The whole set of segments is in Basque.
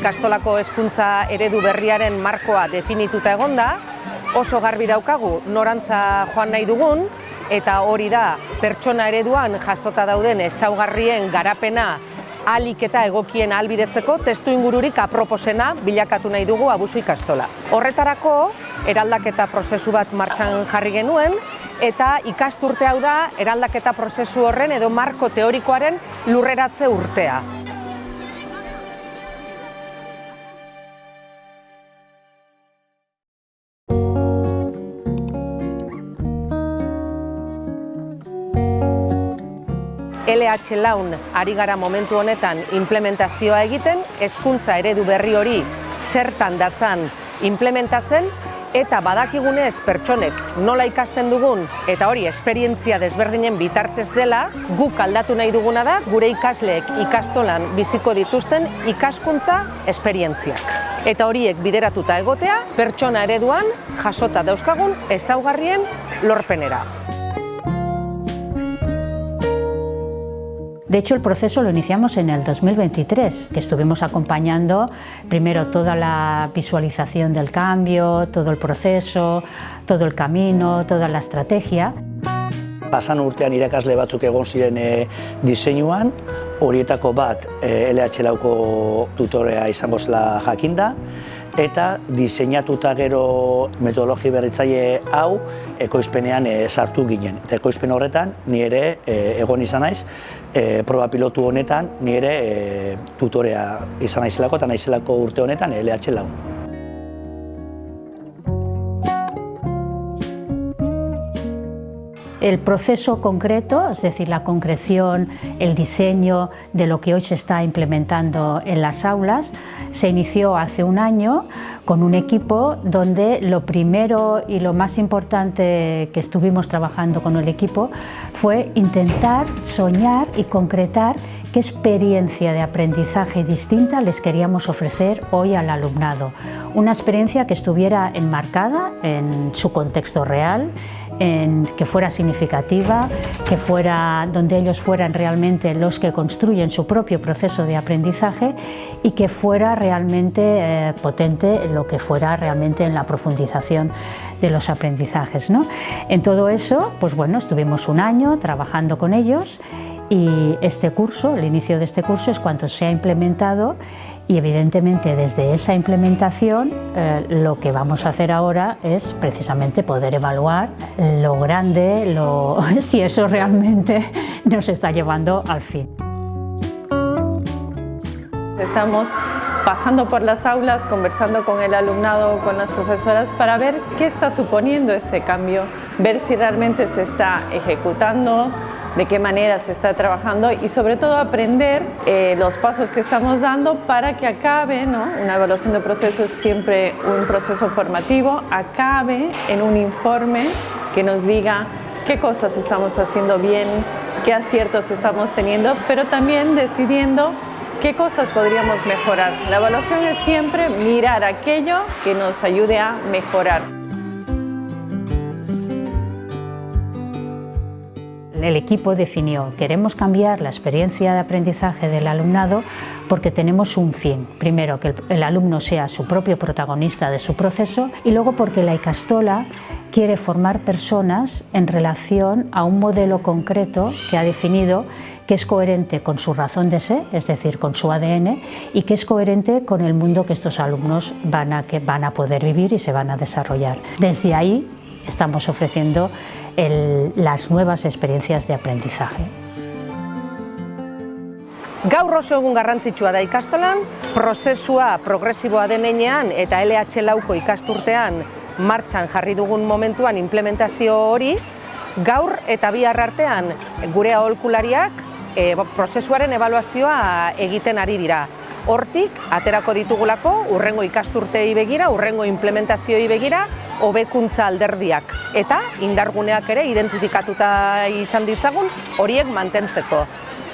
ikastolako hezkuntza eredu berriaren markoa definituta egonda, oso garbi daukagu norantza joan nahi dugun, eta hori da pertsona ereduan jasota dauden ezaugarrien garapena ahalik eta egokien ahalbidetzeko testuingururik aproposena bilakatu nahi dugu Abusu ikastola. Horretarako, eraldaketa prozesu bat martxan jarri genuen, eta ikasturte hau da eraldaketa prozesu horren edo marko teorikoaren lurreratze urtea. LH Laun ari gara momentu honetan implementazioa egiten, hezkuntza eredu berri hori zertan datzan implementatzen, eta badakigunez pertsonek nola ikasten dugun, eta hori esperientzia desberdinen bitartez dela, guk aldatu nahi duguna da gure ikasleek ikastolan biziko dituzten ikaskuntza esperientziak. Eta horiek bideratuta egotea, pertsona ereduan jasota dauzkagun ezaugarrien lorpenera. De hecho, el proceso lo iniciamos en el 2023, que estuvimos acompañando primero toda la visualización del cambio, todo el proceso, todo el camino, toda la estrategia. Pasan urtean irakasle batzuk egon ziren diseinuan, horietako bat LH Lauko tutorea izango zela jakinda, eta diseinatuta gero metodologia berritzaile hau ekoizpenean sartu ginen. Eta ekoizpen horretan ni ere egon izan naiz, proba pilotu honetan ni ere tutorea izan naizelako eta naizelako urte honetan LH Laun. El proceso concreto, es decir, la concreción, el diseño de lo que hoy se está implementando en las aulas, se inició hace un año con un equipo donde lo primero y lo más importante que estuvimos trabajando con el equipo fue intentar soñar y concretar qué experiencia de aprendizaje distinta les queríamos ofrecer hoy al alumnado. Una experiencia que estuviera enmarcada en su contexto real, que fuera significativa, que fuera donde ellos fueran realmente los que construyen su propio proceso de aprendizaje y que fuera realmente potente lo que fuera realmente en la profundización de los aprendizajes, ¿no? En todo eso, pues bueno, estuvimos un año trabajando con ellos y este curso, el inicio de este curso es cuando se ha implementado. Y evidentemente desde esa implementación lo que vamos a hacer ahora es precisamente poder evaluar lo grande, si eso realmente nos está llevando al fin. Estamos pasando por las aulas, conversando con el alumnado, con las profesoras, para ver qué está suponiendo este cambio, ver si realmente se está ejecutando, de qué manera se está trabajando y sobre todo aprender los pasos que estamos dando para que acabe, ¿no? Una evaluación de proceso es siempre un proceso formativo, acabe en un informe que nos diga qué cosas estamos haciendo bien, qué aciertos estamos teniendo, pero también decidiendo qué cosas podríamos mejorar. La evaluación es siempre mirar aquello que nos ayude a mejorar. El equipo definió, queremos cambiar la experiencia de aprendizaje del alumnado porque tenemos un fin. Primero, que el alumno sea su propio protagonista de su proceso y luego porque la ikastola quiere formar personas en relación a un modelo concreto que ha definido que es coherente con su razón de ser, es decir, con su ADN, y que es coherente con el mundo que estos alumnos van a poder vivir y se van a desarrollar. Desde ahí estamos ofreciendo las nuevas experiencias de aprendizaje. Gaur oso egun garrantzitsua da ikastolan, prozesua progresiboa den heinean eta LH Lauko ikasturtean martxan jarri dugun momentuan implementazio hori, gaur eta bihar artean gure aholkulariak prozesuaren ebaluazioa egiten ari dira. Hortik, aterako ditugulako, urrengo ikasturtei begira, urrengo implementazioei begira, hobekuntza alderdiak eta indarguneak ere identifikatuta izan ditzagun horiek mantentzeko.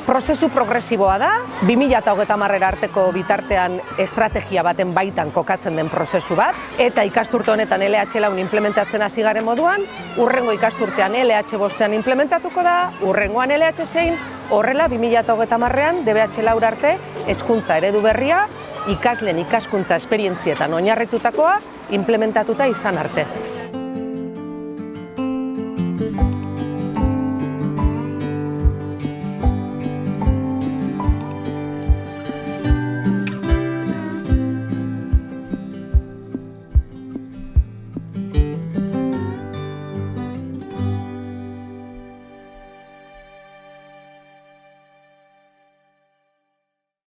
Prozesu progresiboa da, 2030 arteko bitartean estrategia baten baitan kokatzen den prozesu bat, eta ikasturte honetan LH Laun implementatzen hasi garen moduan, urrengo ikasturtean LH bostean implementatuko da, urrengoan LH zein, horrela 2030an DBH Laur arte hezkuntza eredu berria ikasleen ikaskuntza esperientzietan oinarritutakoa implementatuta izan arte.